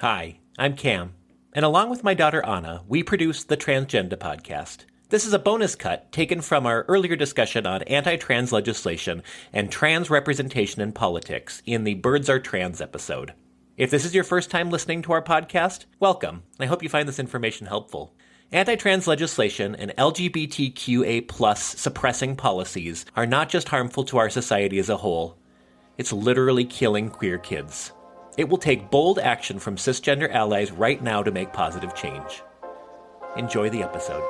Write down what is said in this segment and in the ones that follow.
Hi, I'm Cam, and along with my daughter Anna, we produce the Transgenda podcast. This is a bonus cut taken from our earlier discussion on anti-trans legislation and trans representation in politics in the Birds Are Trans episode. If this is your first time listening to our podcast, welcome. I hope you find this information helpful. Anti-trans legislation and LGBTQA+ suppressing policies are not just harmful to our society as a whole, it's literally killing queer kids. It will take bold action from cisgender allies right now to make positive change. Enjoy the episode.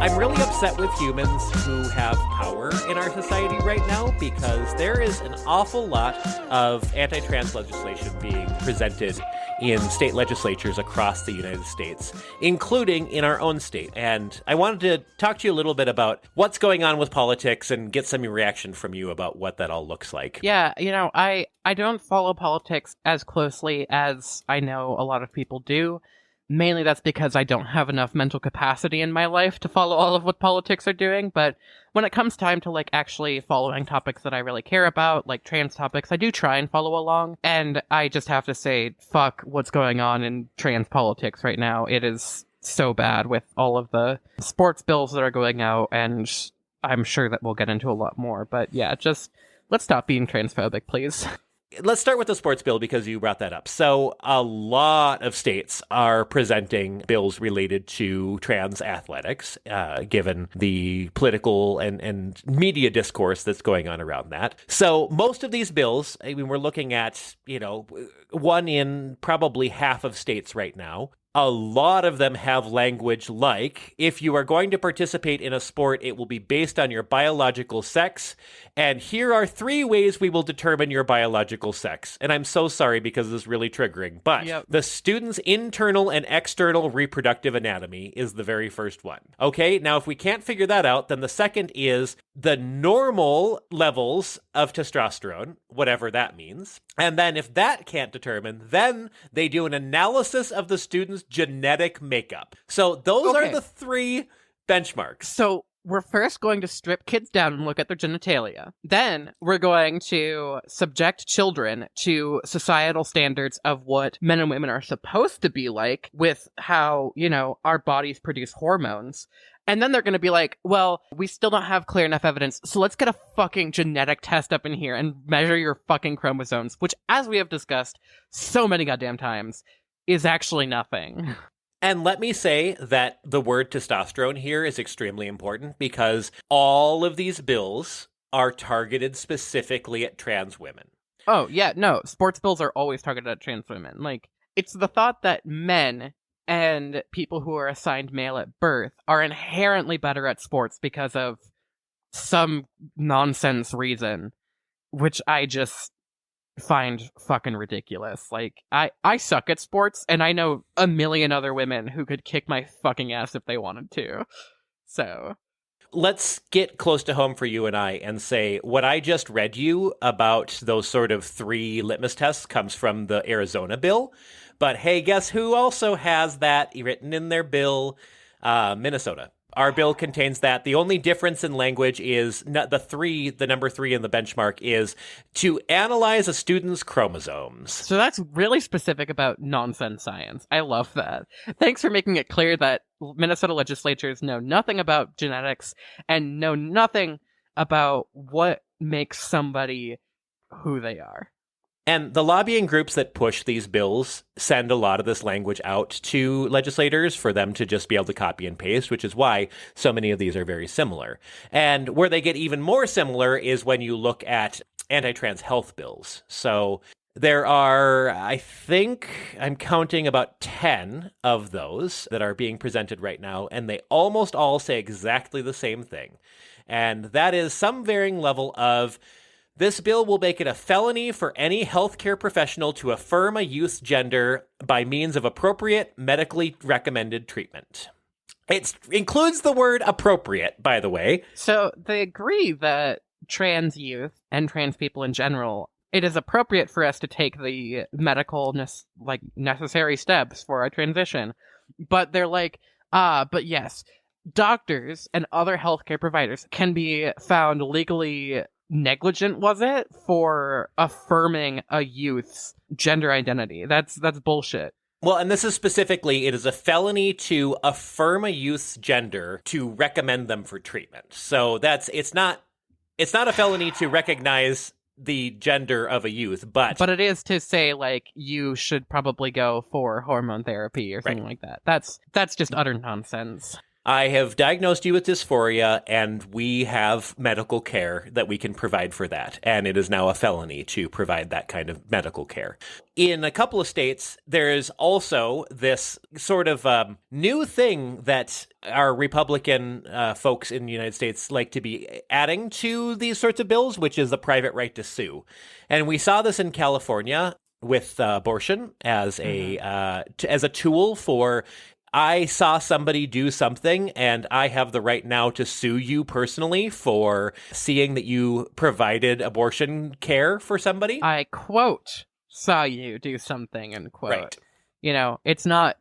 I'm really upset with humans who have power in our society right now because there is an awful lot of anti-trans legislation being presented in state legislatures across the United States, including in our own state. And I wanted to talk to you a little bit about what's going on with politics and get some reaction from you about what that all looks like. Yeah, I don't follow politics as closely as I know a lot of people do. Mainly that's because I don't have enough mental capacity in my life to follow all of what politics are doing, but when it comes time to actually following topics that I really care about, like trans topics, I do try and follow along, and I just have to say, fuck what's going on in trans politics right now. It is so bad with all of the sports bills that are going out, and I'm sure that we'll get into a lot more, but yeah, just let's stop being transphobic, please. Let's start with the sports bill because you brought that up. So a lot of states are presenting bills related to trans athletics, given the political and media discourse that's going on around that. So most of these bills, I mean, we're looking at, one in probably half of states right now. A lot of them have language like, if you are going to participate in a sport, it will be based on your biological sex. And here are 3 ways we will determine your biological sex. And I'm so sorry because this is really triggering. But The student's internal and external reproductive anatomy is the very first one. Okay, now if we can't figure that out, then the second is the normal levels of testosterone, whatever that means. And then if that can't determine, then they do an analysis of the student's genetic makeup. So those are the 3 benchmarks. So we're first going to strip kids down and look at their genitalia. Then we're going to subject children to societal standards of what men and women are supposed to be like with how, our bodies produce hormones. And then they're going to be like, well, we still don't have clear enough evidence, so let's get a fucking genetic test up in here and measure your fucking chromosomes, which, as we have discussed so many goddamn times, is actually nothing. And let me say that the word testosterone here is extremely important because all of these bills are targeted specifically at trans women. Oh, yeah, no, sports bills are always targeted at trans women. It's the thought that men and people who are assigned male at birth are inherently better at sports because of some nonsense reason, which I just find fucking ridiculous. I suck at sports, and I know a million other women who could kick my fucking ass if they wanted to. So let's get close to home for you and I and say what I just read you about those sort of 3 litmus tests comes from the Arizona bill. But hey, guess who also has that written in their bill? Minnesota. Our bill contains that. The only difference in language is the number 3 in the benchmark is to analyze a student's chromosomes. So that's really specific about nonsense science. I love that. Thanks for making it clear that Minnesota legislatures know nothing about genetics and know nothing about what makes somebody who they are. And the lobbying groups that push these bills send a lot of this language out to legislators for them to just be able to copy and paste, which is why so many of these are very similar. And where they get even more similar is when you look at anti-trans health bills. So there are, I think, I'm counting about 10 of those that are being presented right now, and they almost all say exactly the same thing. And that is some varying level of, this bill will make it a felony for any healthcare professional to affirm a youth's gender by means of appropriate medically recommended treatment. It includes the word appropriate, by the way. So they agree that trans youth and trans people in general it is appropriate for us to take the medical necessary steps for our transition. But they're like, but yes, doctors and other healthcare providers can be found legally negligent, was it, for affirming a youth's gender identity. That's bullshit. Well, and this is specifically, it is a felony to affirm a youth's gender to recommend them for treatment. So it's not a felony to recognize the gender of a youth, but it is to say, like, you should probably go for hormone therapy or something like that. That's just utter nonsense. I have diagnosed you with dysphoria, and we have medical care that we can provide for that. And it is now a felony to provide that kind of medical care. In a couple of states, there is also this sort of new thing that our Republican folks in the United States like to be adding to these sorts of bills, which is the private right to sue. And we saw this in California with abortion as a tool for, I saw somebody do something and I have the right now to sue you personally for seeing that you provided abortion care for somebody. I quote, saw you do something, and quote. Right. You know, it's not,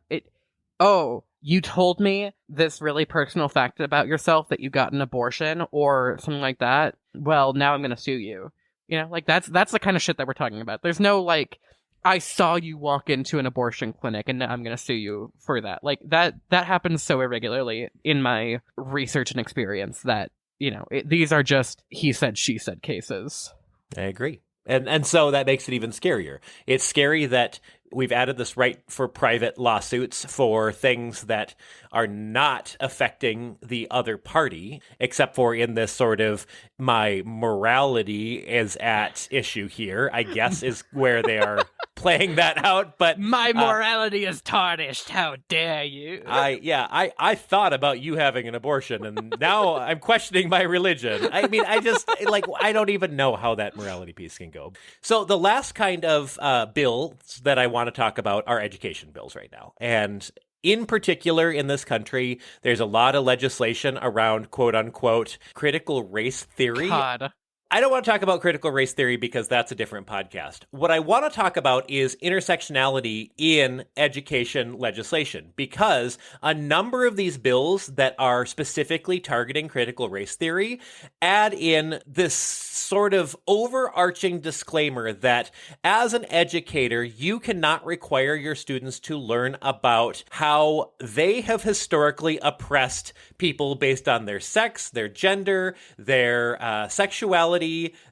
oh, you told me this really personal fact about yourself that you got an abortion or something like that. Well, now I'm going to sue you. You know, like that's the kind of shit that we're talking about. There's no like, I saw you walk into an abortion clinic and I'm going to sue you for that. Like that happens so irregularly in my research and experience that, you know, these are just he said, she said cases. I agree. And so that makes it even scarier. It's scary that we've added this right for private lawsuits for things that are not affecting the other party, except for in this sort of my morality is at issue here, I guess, is where they are playing that out. But my morality is tarnished. How dare you? I thought about you having an abortion, and now I'm questioning my religion. I mean, I don't even know how that morality piece can go. So the last kind of bills that I want to talk about are education bills right now. And in particular, in this country, there's a lot of legislation around, quote unquote, critical race theory. God. I don't want to talk about critical race theory because that's a different podcast. What I want to talk about is intersectionality in education legislation, because a number of these bills that are specifically targeting critical race theory add in this sort of overarching disclaimer that as an educator, you cannot require your students to learn about how they have historically oppressed people based on their sex, their gender, their sexuality,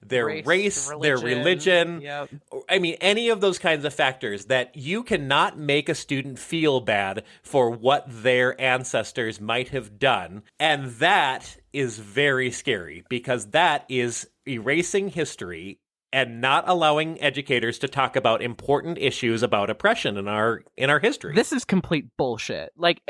their race, their religion. Yep. I mean, any of those kinds of factors that you cannot make a student feel bad for what their ancestors might have done. And that is very scary because that is erasing history and not allowing educators to talk about important issues about oppression in our history. This is complete bullshit. Like,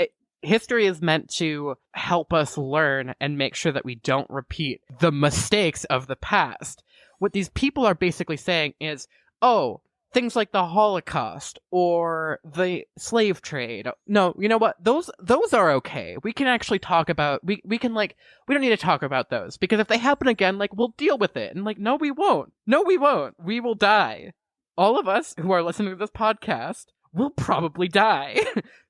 history is meant to help us learn and make sure that we don't repeat the mistakes of the past. What these people are basically saying is, oh, things like the Holocaust or the slave trade. No, you know what? Those are okay. We can actually talk about, we don't need to talk about those because if they happen again, like, we'll deal with it. And like, no, we won't. No, we won't. We will die. All of us who are listening to this podcast will probably die.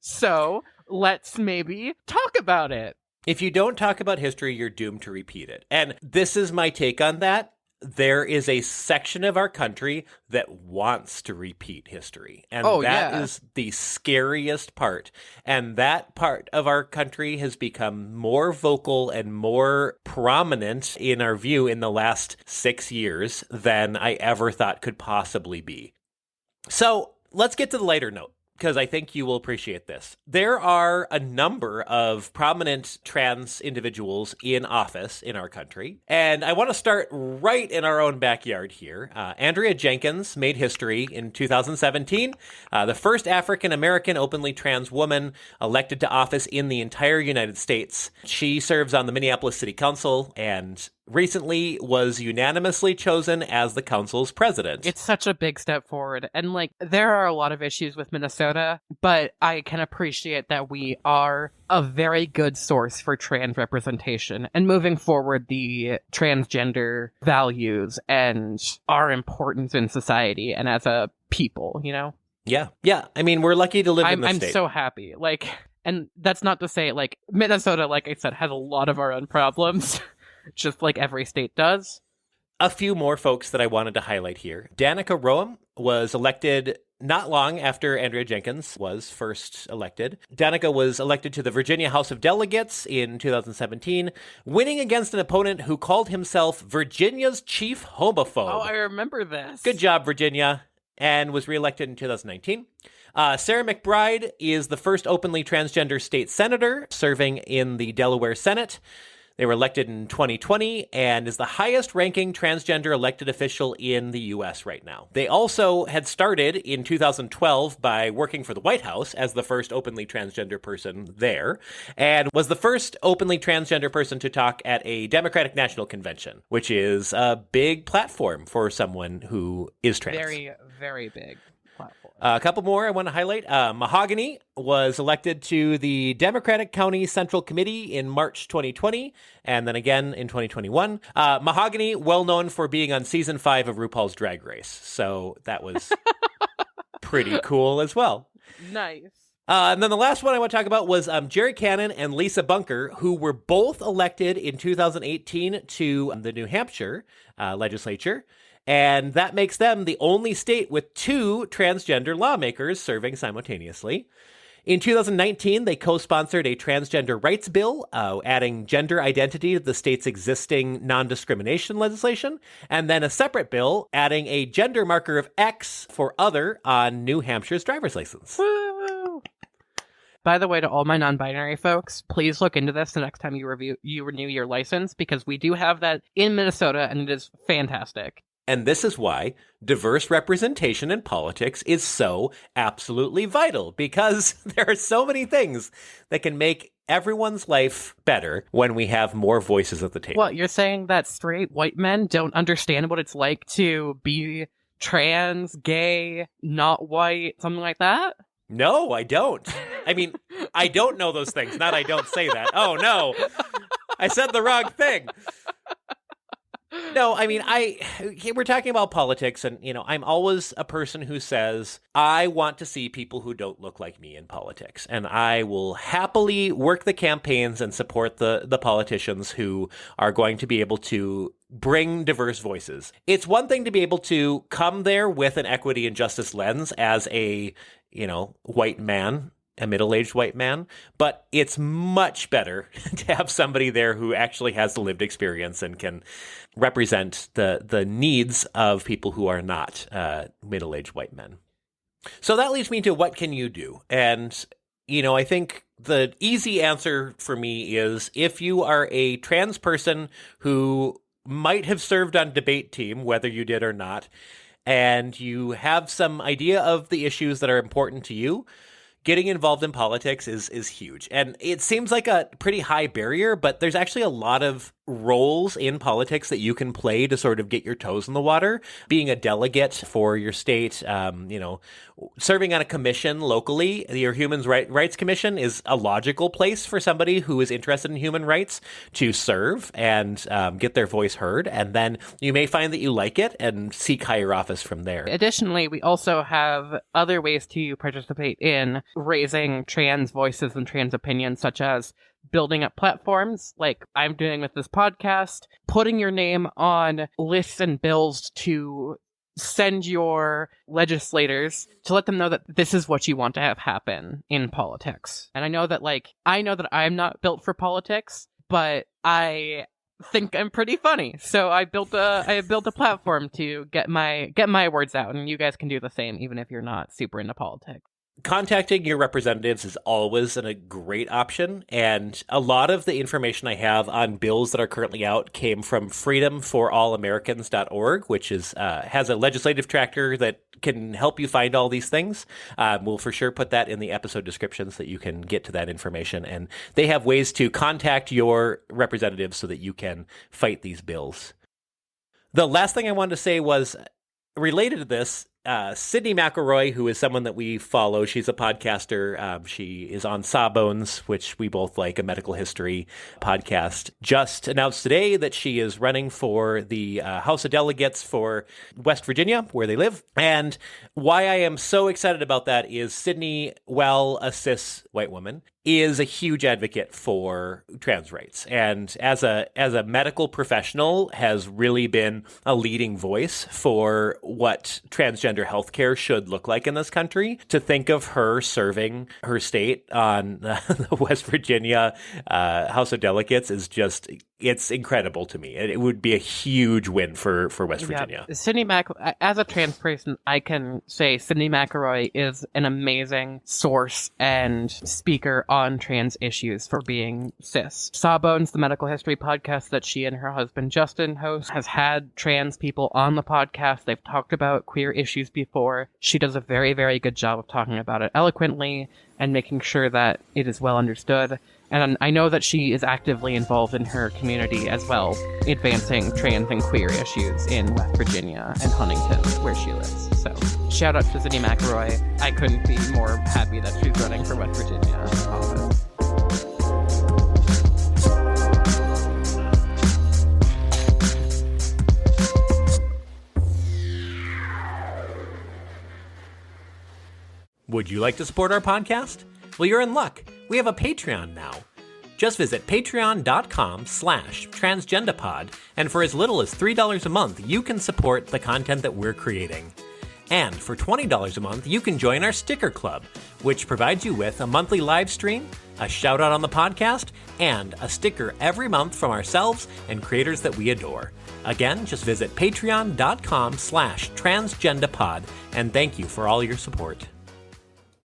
So let's maybe talk about it. If you don't talk about history, you're doomed to repeat it. And this is my take on that. There is a section of our country that wants to repeat history. And that is the scariest part. And that part of our country has become more vocal and more prominent in our view in the last 6 years than I ever thought could possibly be. So let's get to the lighter note, because I think you will appreciate this. There are a number of prominent trans individuals in office in our country, and I want to start right in our own backyard here. Andrea Jenkins made history in 2017, the first African-American openly trans woman elected to office in the entire United States. She serves on the Minneapolis City Council, and recently was unanimously chosen as the council's president. It's such a big step forward. And, like, there are a lot of issues with Minnesota, but I can appreciate that we are a very good source for trans representation. And moving forward, the transgender values and our importance in society and as a people, you know? Yeah. I mean, we're lucky to live in this state. I'm so happy. Like, and that's not to say, like, Minnesota, like I said, has a lot of our own problems. Just like every state does. A few more folks that I wanted to highlight here. Danica Roem was elected not long after Andrea Jenkins was first elected. Danica was elected to the Virginia House of Delegates in 2017, winning against an opponent who called himself Virginia's chief homophobe. Oh, I remember this. Good job, Virginia. And was reelected in 2019. Sarah McBride is the first openly transgender state senator serving in the Delaware Senate. They were elected in 2020 and is the highest ranking transgender elected official in the U.S. right now. They also had started in 2012 by working for the White House as the first openly transgender person there, and was the first openly transgender person to talk at a Democratic National Convention, which is a big platform for someone who is trans. Very, very big platform. A couple more I want to highlight. Mahogany was elected to the Democratic County Central Committee in March 2020, and then again in 2021. Mahogany, well known for being on season 5 of RuPaul's Drag Race, so that was pretty cool as well. Nice. And then the last one I want to talk about was Jerry Cannon and Lisa Bunker, who were both elected in 2018 to the New Hampshire legislature. And that makes them the only state with 2 transgender lawmakers serving simultaneously. In 2019, they co-sponsored a transgender rights bill, adding gender identity to the state's existing non-discrimination legislation, and then a separate bill adding a gender marker of X for other on New Hampshire's driver's license. Woo! By the way, to all my non-binary folks, please look into this the next time you renew your license, because we do have that in Minnesota, and it is fantastic. And this is why diverse representation in politics is so absolutely vital, because there are so many things that can make everyone's life better when we have more voices at the table. What, you're saying that straight white men don't understand what it's like to be trans, gay, not white, something like that? No, I don't. I mean, I don't know those things. Not I don't say that. Oh, no. I said the wrong thing. No, I mean, we're talking about politics, and, you know, I'm always a person who says, I want to see people who don't look like me in politics, and I will happily work the campaigns and support the politicians who are going to be able to bring diverse voices. It's one thing to be able to come there with an equity and justice lens as a, you know, white man, a middle-aged white man, but it's much better to have somebody there who actually has the lived experience and can represent the needs of people who are not middle-aged white men. So that leads me to what can you do? And, you know, I think the easy answer for me is if you are a trans person who might have served on debate team, whether you did or not, and you have some idea of the issues that are important to you, getting involved in politics is huge. And it seems like a pretty high barrier, but there's actually a lot of roles in politics that you can play to sort of get your toes in the water. Being a delegate for your state, you know, serving on a commission locally, your Human Rights Commission is a logical place for somebody who is interested in human rights to serve and get their voice heard. And then you may find that you like it and seek higher office from there. Additionally, we also have other ways to participate in raising trans voices and trans opinions, such as building up platforms like I'm doing with this podcast, putting your name on lists and bills to send your legislators to let them know that this is what you want to have happen in politics. And I know that I'm not built for politics, but I think I'm pretty funny. So I built a platform to get my words out, and you guys can do the same even if you're not super into politics. contacting your representatives is always a great option, and a lot of the information I have on bills that are currently out came from freedomforallamericans.org, which is has a legislative tracker that can help you find all these things. We'll for sure put that in the episode description so that you can get to that information, and they have ways to contact your representatives so that you can fight these bills. The last thing I wanted to say was related to this. Sydney McElroy, who is someone that we follow, she's a podcaster. She is on Sawbones, which we both like, a medical history podcast, just announced today that she is running for the House of Delegates for West Virginia, where they live. And why I am so excited about that is Sydney, while a cis white woman, is a huge advocate for trans rights, and as a medical professional has really been a leading voice for what transgender healthcare should look like in this country. To think of her serving her state on the West Virginia House of Delegates is just, it's incredible to me. It would be a huge win for West Virginia. Sydney as a trans person, I can say Sydney McElroy is an amazing source and speaker on trans issues for being cis. Sawbones, the medical history podcast that she and her husband Justin host, has had trans people on the podcast. They've talked about queer issues before. She does a very, very good job of talking about it eloquently and making sure that it is well understood. And I know that she is actively involved in her community as well, advancing trans and queer issues in West Virginia and Huntington, where she lives. So, shout out to Sydney McElroy. I couldn't be more happy that she's running for West Virginia office. Would you like to support our podcast? Well, you're in luck. We have a Patreon now. Just visit patreon.com/transgendapod, and for as little as $3 a month, you can support the content that we're creating. And for $20 a month, you can join our sticker club, which provides you with a monthly live stream, a shout out on the podcast, and a sticker every month from ourselves and creators that we adore. Again, just visit patreon.com/transgendapod, and thank you for all your support.